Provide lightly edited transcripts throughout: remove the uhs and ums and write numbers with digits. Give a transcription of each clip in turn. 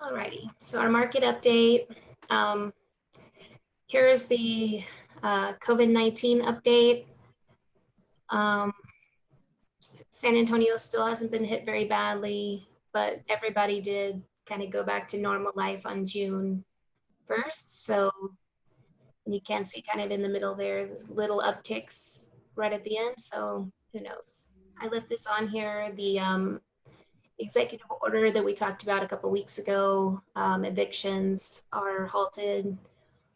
Alrighty, so our market update. Here is the COVID-19 update. San Antonio still hasn't been hit very badly, but everybody did kind of go back to normal life on June 1st. So you can see kind of in the middle there, little upticks right at the end. So who knows? I left this on here, the executive order that we talked about a couple weeks ago. Evictions are halted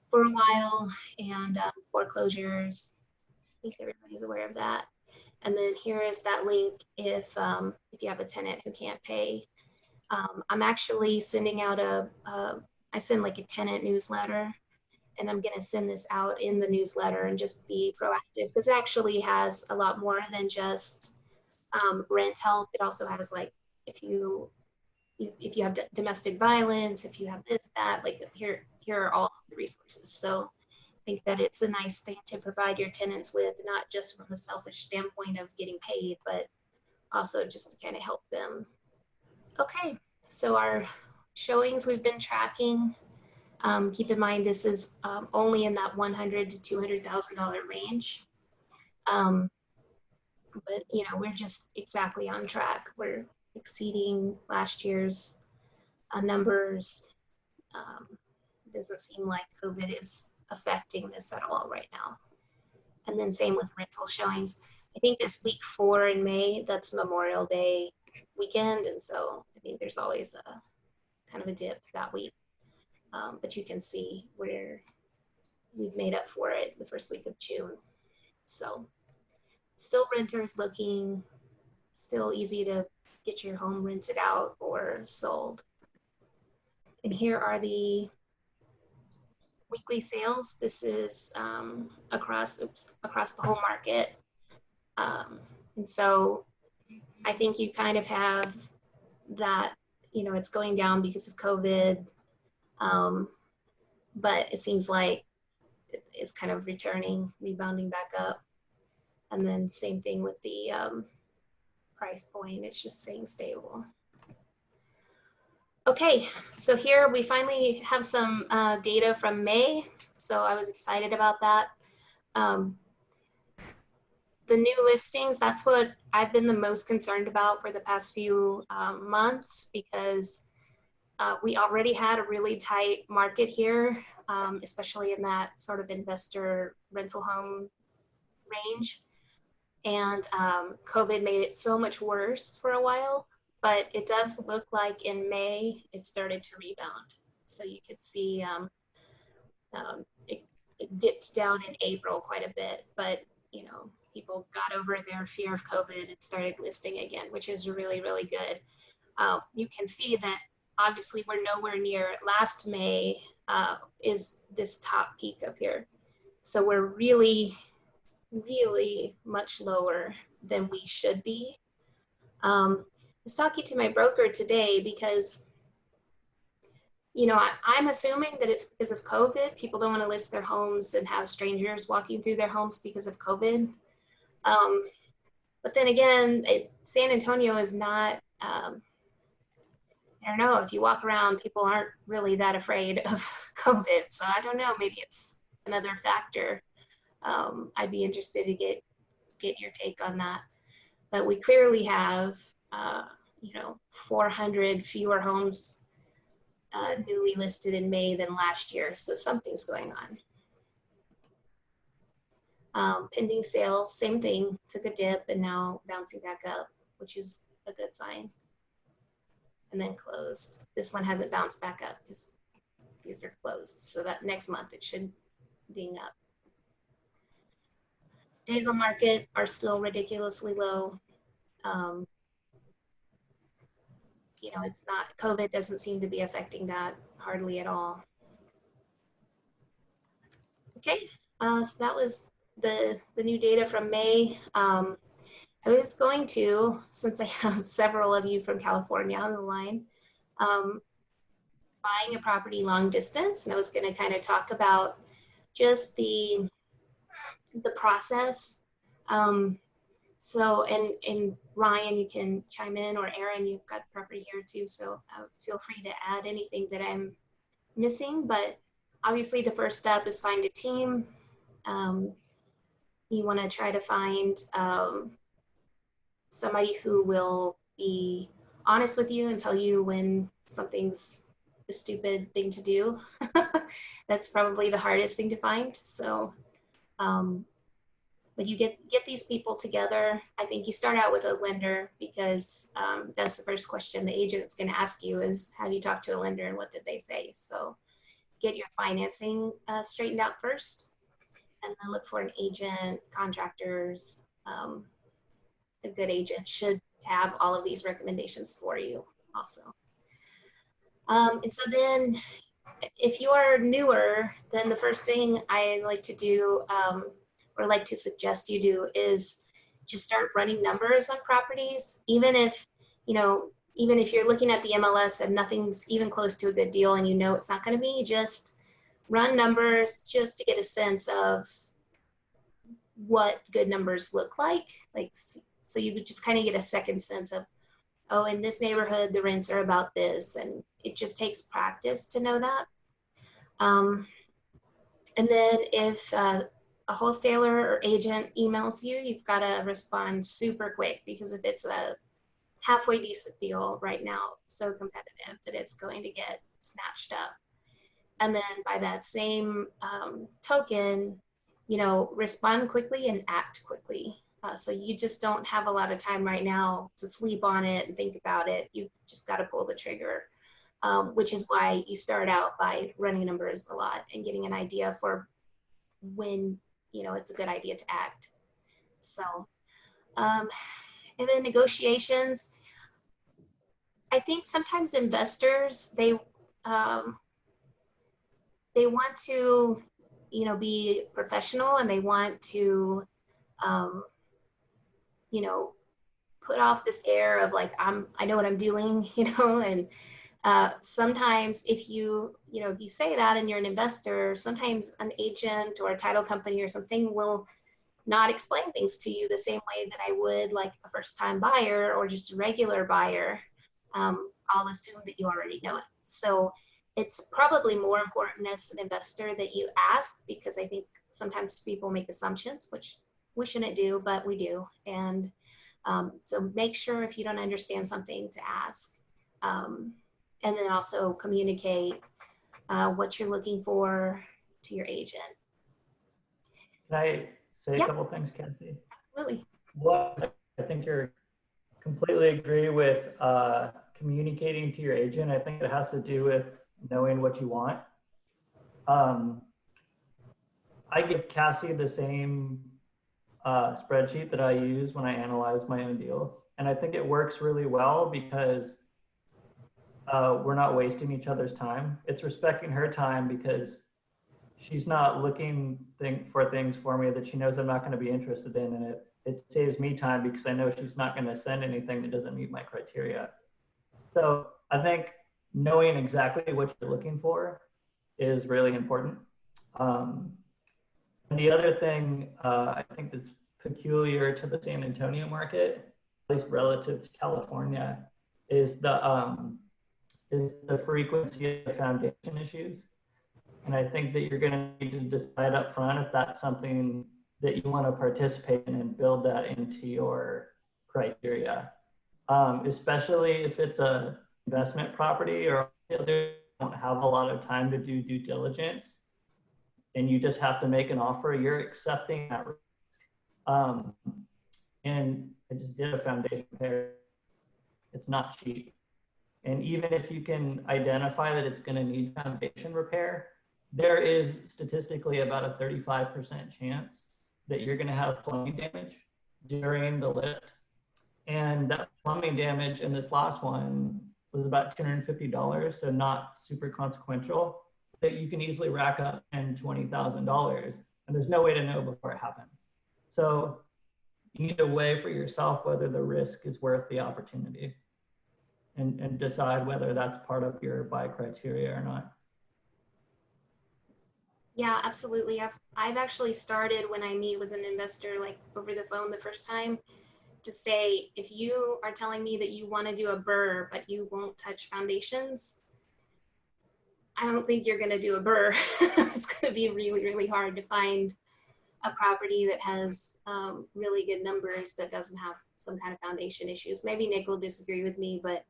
for a while, and foreclosures. I think everybody's aware of that. And then here is that link if you have a tenant who can't pay. I'm actually sending out I send like a tenant newsletter, and I'm going to send this out in the newsletter and just be proactive, because it actually has a lot more than just rent help. It also has like if you have domestic violence, if you have this, that, like here are all of the resources. So I think that it's a nice thing to provide your tenants with, not just from a selfish standpoint of getting paid, but also just to kind of help them. Okay, so our showings we've been tracking. Keep in mind this is only in that $100,000 to $200,000 range. But you know, we're just exactly on track. We're exceeding last year's numbers. Doesn't seem like COVID is affecting this at all right now. And then same with rental showings. I think this week 4 in May, that's Memorial Day weekend. And so I think there's always a kind of a dip that week. But you can see where we've made up for it the first week of June. So still renters looking, still easy to get your home rented out or sold. And here are the weekly sales. This is across the whole market. And so I think you kind of have that, you know, it's going down because of COVID, but it seems like it's kind of rebounding back up. And then same thing with the price point, it's just staying stable. Okay, so here we finally have some data from May, so I was excited about that. The new listings, that's what I've been the most concerned about for the past few months, because we already had a really tight market here, especially in that sort of investor rental home range. And COVID made it so much worse for a while, but it does look like in May it started to rebound. So you could see it dipped down in April quite a bit, but you know, people got over their fear of COVID and started listing again, which is really, really good. You can see that obviously we're nowhere near last May is this top peak up here. So we're really much lower than we should be. I was talking to my broker today because, you know, I'm assuming that it's because of COVID. People don't want to list their homes and have strangers walking through their homes because of COVID. But then again, San Antonio is not, I don't know, if you walk around, people aren't really that afraid of COVID. So I don't know, maybe it's another factor. I'd be interested to get your take on that. But we clearly have, you know, 400 fewer homes newly listed in May than last year. So something's going on. Pending sales, same thing, took a dip and now bouncing back up, which is a good sign. And then closed. This one hasn't bounced back up because these are closed. So that next month it should ding up. Days on market are still ridiculously low. You know, it's not, COVID doesn't seem to be affecting that hardly at all. Okay, so that was the new data from May. I was going to, since I have several of you from California on the line, buying a property long distance, and I was going to kind of talk about just the process. So, and Ryan, you can chime in, or Aaron, you've got property here too. So feel free to add anything that I'm missing. But obviously, the first step is find a team. Um, you want to try to find somebody who will be honest with you and tell you when something's a stupid thing to do. That's probably the hardest thing to find. So, but you get these people together. I think you start out with a lender because that's the first question the agent's going to ask you is, have you talked to a lender and what did they say? So get your financing straightened out first, and then look for an agent, contractors. A good agent should have all of these recommendations for you also. And so then if you are newer, then the first thing I like to do or like to suggest you do is just start running numbers on properties, even if, you know, even if you're looking at the MLS and nothing's even close to a good deal and you know it's not going to be, just run numbers just to get a sense of what good numbers look like. Like, so you could just kind of get a second sense of, oh, in this neighborhood, the rents are about this. And it just takes practice to know that. And then if a wholesaler or agent emails you, you've got to respond super quick, because if it's a halfway decent deal right now, it's so competitive that it's going to get snatched up. And then by that same token, you know, respond quickly and act quickly. So you just don't have a lot of time right now to sleep on it and think about it. You've just got to pull the trigger, which is why you start out by running numbers a lot and getting an idea for when, you know, it's a good idea to act. So, and then negotiations. I think sometimes investors, they want to, you know, be professional, and they want to, you know, put off this air of like, I know what I'm doing, you know, and sometimes if you know, if you say that and you're an investor, sometimes an agent or a title company or something will not explain things to you the same way that I would like a first time buyer or just a regular buyer. I'll assume that you already know it. So it's probably more important as an investor that you ask, because I think sometimes people make assumptions, which we shouldn't do, but we do. And so make sure if you don't understand something to ask. And then also communicate what you're looking for to your agent. Can I say a couple things, Cassie? Absolutely. What I think you're completely agree with communicating to your agent. I think it has to do with knowing what you want. I give Cassie the same spreadsheet that I use when I analyze my own deals. And I think it works really well because we're not wasting each other's time. It's respecting her time because she's not looking for things for me that she knows I'm not going to be interested in. And it saves me time because I know she's not going to send anything that doesn't meet my criteria. So I think knowing exactly what you're looking for is really important. And the other thing I think that's peculiar to the San Antonio market, at least relative to California, is the frequency of foundation issues. And I think that you're going to need to decide up front if that's something that you want to participate in and build that into your criteria. Especially if it's a investment property or they don't have a lot of time to do due diligence and you just have to make an offer, you're accepting that risk. And I just did a foundation repair. It's not cheap. And even if you can identify that it's going to need foundation repair, there is statistically about a 35% chance that you're going to have plumbing damage during the lift. And that plumbing damage in this last one was about $250, so not super consequential, that you can easily rack up $10,000, $20,000, and there's no way to know before it happens. So you need to weigh for yourself whether the risk is worth the opportunity and decide whether that's part of your buy criteria or not. Yeah, absolutely. I've actually started when I meet with an investor, like over the phone the first time, to say, if you are telling me that you want to do a burr, but you won't touch foundations, I don't think you're going to do a burr. It's going to be really, really hard to find a property that has really good numbers that doesn't have some kind of foundation issues. Maybe Nick will disagree with me, but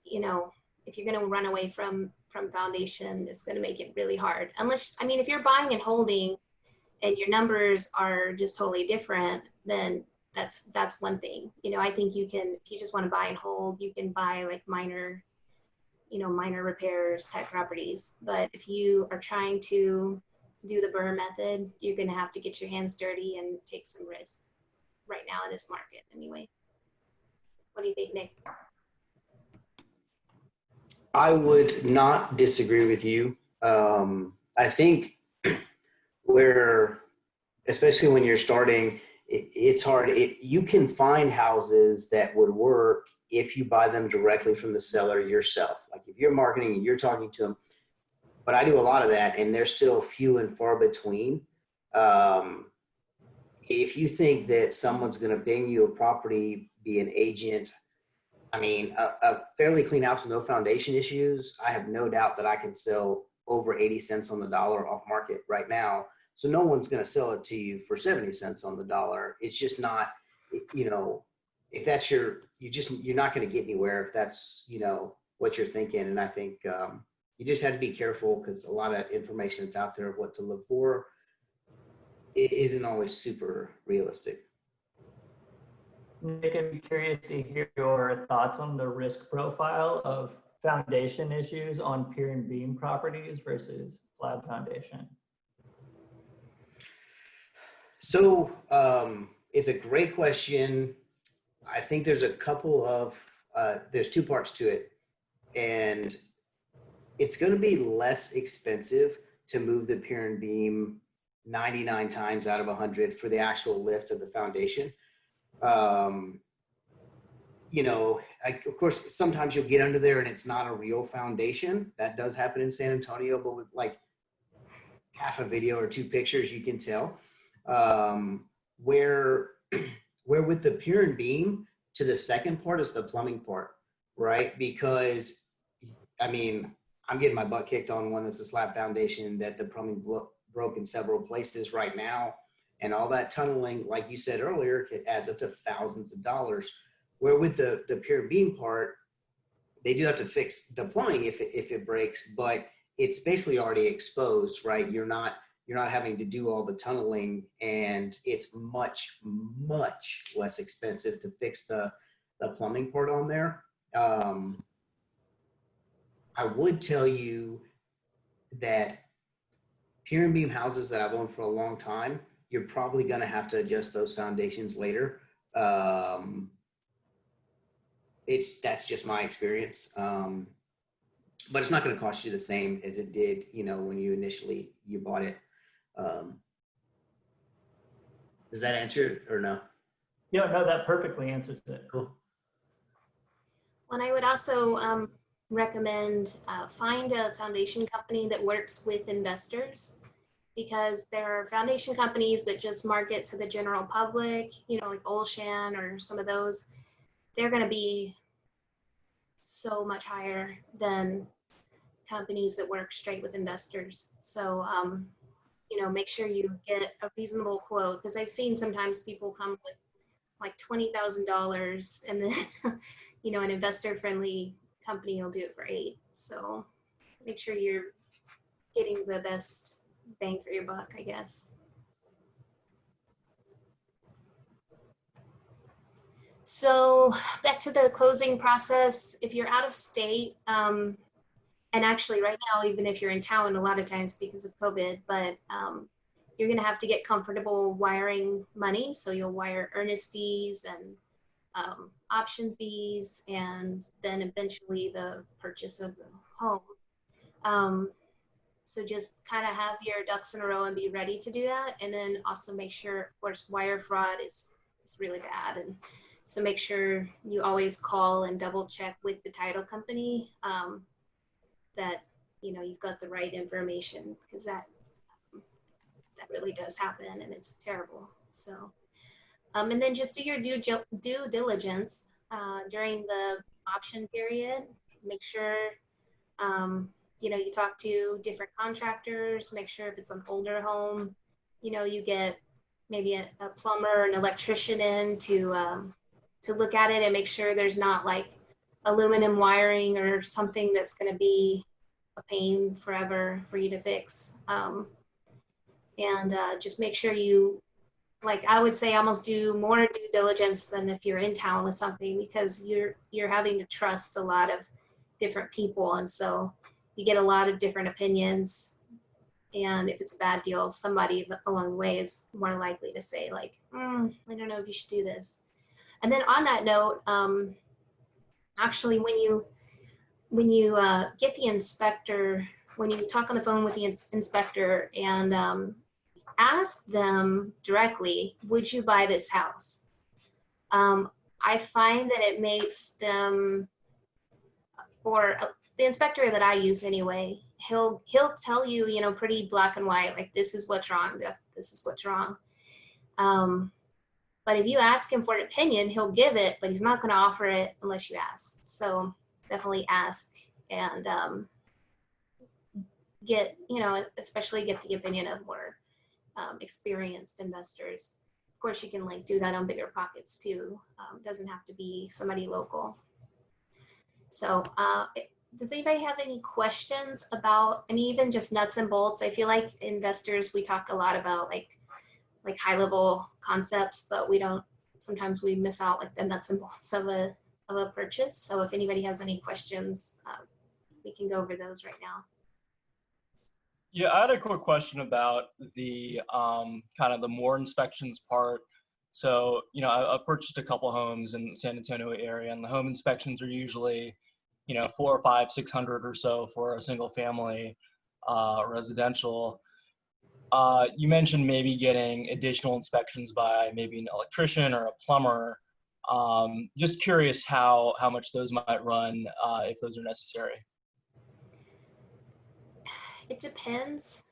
you know, if you're going to run away from foundation, it's going to make it really hard. Unless, I mean, if you're buying and holding and your numbers are just totally different, then that's one thing. You know, I think you can, if you just want to buy and hold, you can buy like minor, you know, minor repairs type properties. But if you are trying to do the burr method, you're going to have to get your hands dirty and take some risk right now in this market anyway. What do you think, Nick? I would not disagree with you. I think where, especially when you're starting, it's hard. You can find houses that would work if you buy them directly from the seller yourself. Like if you're marketing and you're talking to them, but I do a lot of that and they're still few and far between. If you think that someone's going to bring you a property, be an agent, I mean, a fairly clean house with no foundation issues, I have no doubt that I can sell over 80 cents on the dollar off market right now. So no one's going to sell it to you for 70 cents on the dollar. It's just not, you know, if that's you're not going to get anywhere if that's, you know, what you're thinking. And I think you just have to be careful because a lot of information that's out there of what to look for, it isn't always super realistic. Nick, I'd be curious to hear your thoughts on the risk profile of foundation issues on pier and beam properties versus slab foundation. So it's a great question. I think there's a couple of, there's two parts to it. And it's going to be less expensive to move the pier and beam 99 times out of 100 for the actual lift of the foundation. You know, of course, sometimes you'll get under there and it's not a real foundation. That does happen in San Antonio, but with like half a video or two pictures, you can tell. Where with the pier and beam to the second part is the plumbing part, right? Because, I mean, I'm getting my butt kicked on one that's a slab foundation that the plumbing broke in several places right now. And all that tunneling, like you said earlier, it adds up to thousands of dollars. Where with the pier and beam part, they do have to fix the plumbing if it breaks, but it's basically already exposed, right? You're not having to do all the tunneling, and it's much, much less expensive to fix the plumbing part on there. I would tell you that pier and beam houses that I've owned for a long time, you're probably going to have to adjust those foundations later. That's just my experience. But it's not going to cost you the same as it did, you know, when you bought it. Does that answer it or no? Yeah, no, that perfectly answers it. Cool. Well, I would also recommend find a foundation company that works with investors, because there are foundation companies that just market to the general public, you know, like Olshan or some of those. They're going to be so much higher than companies that work straight with investors. So, you know, make sure you get a reasonable quote, because I've seen sometimes people come with like $20,000 and then, you know, an investor friendly company will do it for $8,000. So make sure you're getting the best bang for your buck, I guess. So back to the closing process. If you're out of state, and actually right now, even if you're in town, a lot of times because of COVID, but you're gonna have to get comfortable wiring money. So you'll wire earnest fees and option fees, and then eventually the purchase of the home. So just kind of have your ducks in a row and be ready to do that. And then also make sure, of course, wire fraud is really bad. And so make sure you always call and double check with the title company that, you know, you've got the right information, because that really does happen and it's terrible. So And then just do your due diligence during the option period. Make sure, you talk to different contractors, make sure if it's an older home, you get maybe a plumber or an electrician in to look at it and make sure there's not like aluminum wiring or something that's going to be a pain forever for you to fix. And just make sure like I would say almost do more due diligence than if you're in town with something, because you're having to trust a lot of different people, and so you get a lot of different opinions. And if it's a bad deal, somebody along the way is more likely to say like, I don't know if you should do this. And then on that note, actually when you get the inspector, when you talk on the phone with the inspector and ask them directly, would you buy this house? I find that it makes them, or the inspector that I use anyway, he'll tell you, pretty black and white, like this is what's wrong, this is what's wrong. But if you ask him for an opinion, he'll give it, but he's not going to offer it unless you ask. So definitely ask and especially get the opinion of more experienced investors. Of course, you can like do that on Bigger Pockets too. Doesn't have to be somebody local. So does anybody have any questions about, even just nuts and bolts? I feel like investors, we talk a lot about like high level concepts, but sometimes we miss out like the nuts and bolts of a purchase. So if anybody has any questions, we can go over those right now. Yeah, I had a quick question about the kind of the more inspections part. So, I purchased a couple homes in the San Antonio area, and the home inspections are usually, 400 or 500, 600 or so for a single family residential. You mentioned maybe getting additional inspections by maybe an electrician or a plumber. Just curious how much those might run if those are necessary. It depends.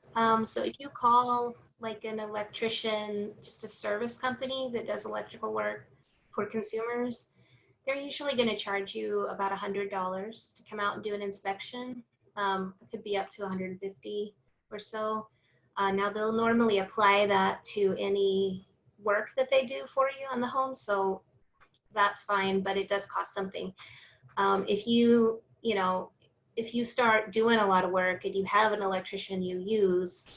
So if you call like an electrician, just a service company that does electrical work for consumers, they're usually going to charge you about $100 to come out and do an inspection. It could be up to $150 or so. Now they'll normally apply that to any work that they do for you on the home, so that's fine, but it does cost something. If you start doing a lot of work and you have an electrician you use,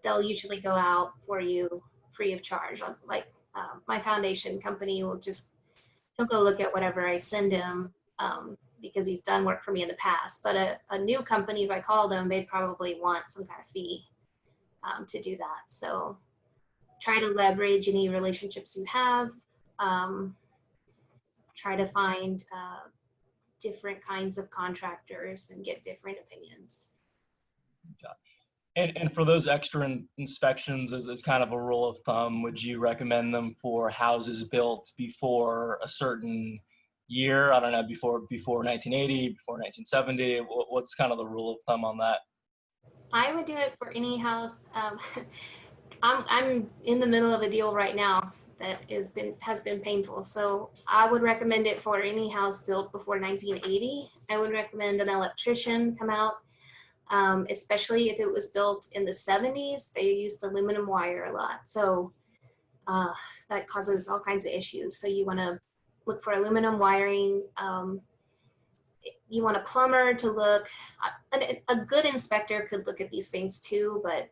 they'll usually go out for you free of charge. Like my foundation company he'll go look at whatever I send him because he's done work for me in the past. But a new company, if I called them, they'd probably want some kind of fee to do that. So try to leverage any relationships you have. Try to find different kinds of contractors and get different opinions. And for those extra inspections, as kind of a rule of thumb, would you recommend them for houses built before a certain year? I don't know, before 1980, before 1970? What's kind of the rule of thumb on that? I would do it for any house. I'm in the middle of a deal right now that has been painful. So I would recommend it for any house built before 1980. I would recommend an electrician come out, especially if it was built in the 70s. They used aluminum wire a lot. So that causes all kinds of issues. So you want to look for aluminum wiring. You want a plumber to look. A good inspector could look at these things too, but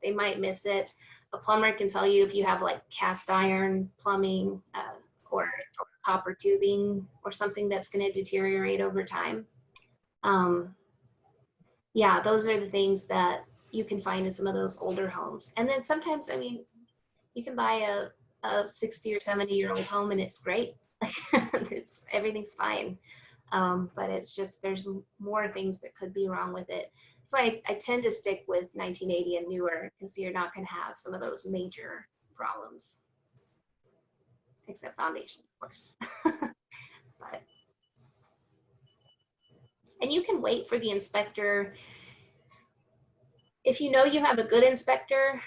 they might miss it. A plumber can tell you if you have like cast iron plumbing or copper tubing or something that's going to deteriorate over time. Yeah, those are the things that you can find in some of those older homes. And then sometimes, you can buy a 60 or 70-year-old home and it's great. Everything's fine. But it's just, there's more things that could be wrong with it. So I tend to stick with 1980 and newer because you're not going to have some of those major problems, except foundation, of course. And you can wait for the inspector. If you know you have a good inspector,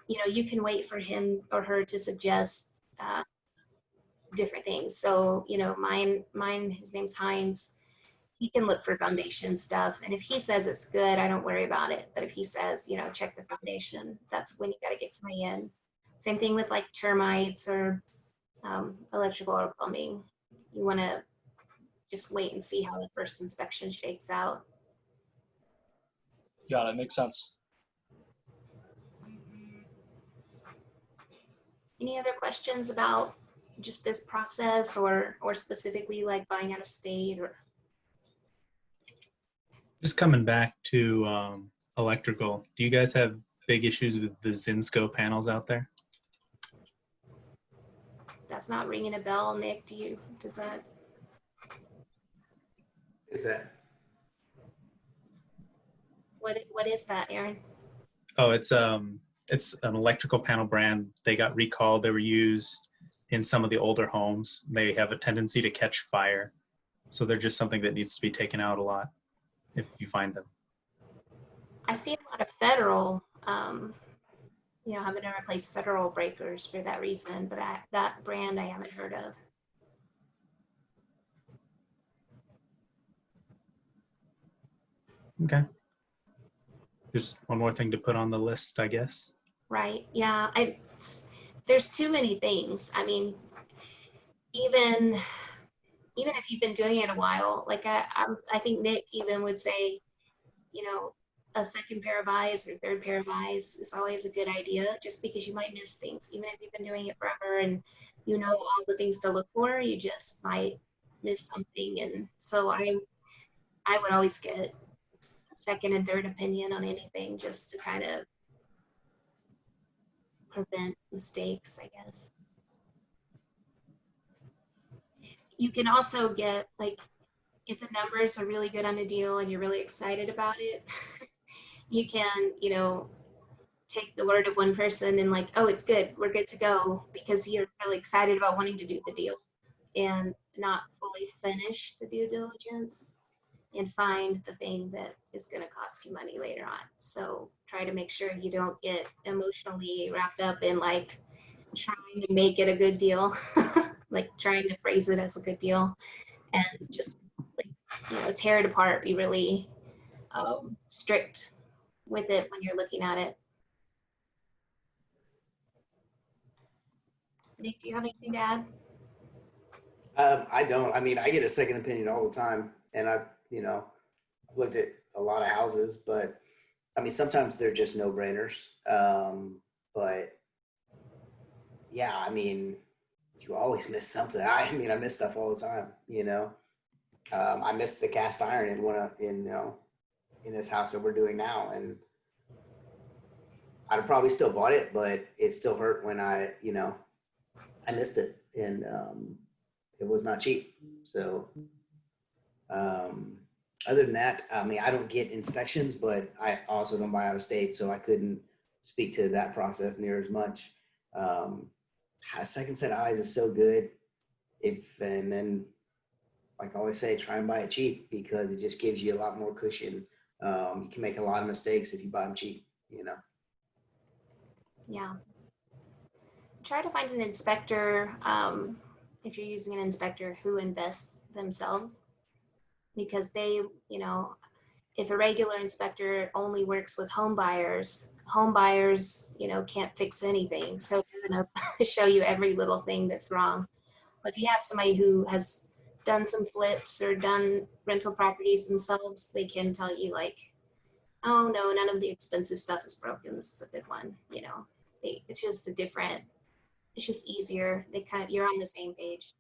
you know, you can wait for him or her to suggest different things. So, you know, mine, his name's Heinz. He can look for foundation stuff. And if he says it's good, I don't worry about it. But if he says, you know, check the foundation, that's when you got to get somebody in. Same thing with like termites or electrical or plumbing. You want to just wait and see how the first inspection shakes out. Got it. Makes sense. Any other questions about just this process or specifically like buying out of state or? Just coming back to electrical, do you guys have big issues with the Zinsco panels out there? That's not ringing a bell, Nick. Does that? Is that? What is that, Aaron? Oh, it's an electrical panel brand. They got recalled. They were used in some of the older homes. They have a tendency to catch fire. So they're just something that needs to be taken out a lot if you find them. I see a lot of federal, you know, having to replace federal breakers for that reason, but that brand I haven't heard of. Okay. Just one more thing to put on the list, I guess. Right. Yeah. There's too many things. I mean, even if you've been doing it a while, like I think Nick even would say, you know, a second pair of eyes or third pair of eyes is always a good idea, just because you might miss things. Even if you've been doing it forever and you know all the things to look for, you just might miss something. And so I would always get a second and third opinion on anything, just to kind of prevent mistakes, I guess. You can also get, like, if the numbers are really good on a deal and you're really excited about it, you can, you know, take the word of one person and like, oh, it's good, we're good to go, because you're really excited about wanting to do the deal and not fully finish the due diligence and find the thing that is going to cost you money later on. So try to make sure you don't get emotionally wrapped up in like trying to make it a good deal, like trying to phrase it as a good deal, and just like, you know, tear it apart. Be really strict with it when you're looking at it. Nick, do you have anything to add? I don't. I mean, I get a second opinion all the time, and I've, you know, looked at a lot of houses, but I mean, sometimes they're just no-brainers. But yeah, I mean, you always miss something. I mean, I miss stuff all the time. You know, I missed the cast iron in this house that we're doing now, and I'd have probably still bought it, but it still hurt when I missed it, and it was not cheap. So other than that, I mean, I don't get inspections, but I also don't buy out of state, so I couldn't speak to that process near as much. A second set of eyes is so good. And then, like I always say, try and buy it cheap, because it just gives you a lot more cushion. You can make a lot of mistakes if you buy them cheap, you know? Yeah. Try to find an inspector, if you're using an inspector, who invests themselves, because they, you know, if a regular inspector only works with home buyers, you know, can't fix anything. So they're going to show you every little thing that's wrong. But if you have somebody who has done some flips or done rental properties themselves, they can tell you like, oh no, none of the expensive stuff is broken. This is a good one. You know, it's just it's just easier. You're on the same page.